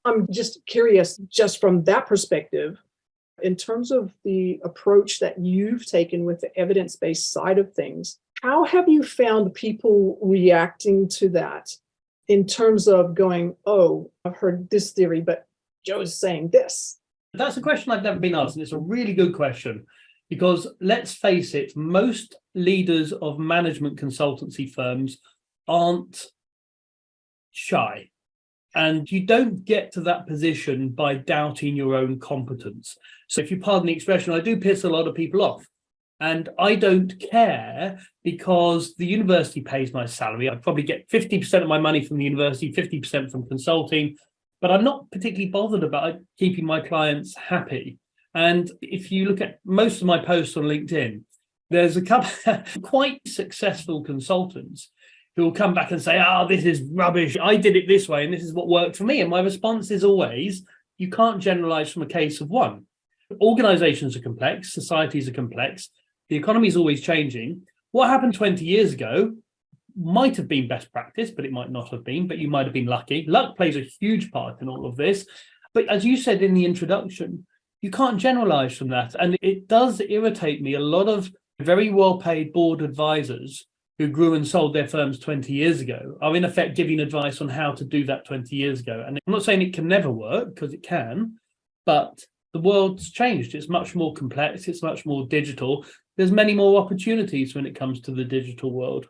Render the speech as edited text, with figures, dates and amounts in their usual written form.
I'm just curious, just from that perspective, in terms of the approach that you've taken with the evidence-based side of things, how have you found people reacting to that in terms of going, oh, I've heard this theory, but Joe's saying this? That's a question I've never been asked, and it's a really good question, because let's face it, most leaders of management consultancy firms aren't shy. And you don't get to that position by doubting your own competence. So if you pardon the expression, I do piss a lot of people off. And I don't care, because the university pays my salary. I probably get 50% of my money from the university, 50% from consulting, but I'm not particularly bothered about keeping my clients happy. And if you look at most of my posts on LinkedIn, there's a couple quite successful consultants who will come back and say, this is rubbish. I did it this way, and this is what worked for me. And my response is always, you can't generalize from a case of one. Organizations are complex, societies are complex, the economy is always changing. What happened 20 years ago might have been best practice, but it might not have been, but you might have been lucky. Luck plays a huge part in all of this. But as you said in the introduction, you can't generalize from that. And it does irritate me. A lot of very well-paid board advisors who grew and sold their firms 20 years ago are in effect giving advice on how to do that 20 years ago. And I'm not saying it can never work, because it can, but the world's changed. It's much more complex. It's much more digital. There's many more opportunities when it comes to the digital world.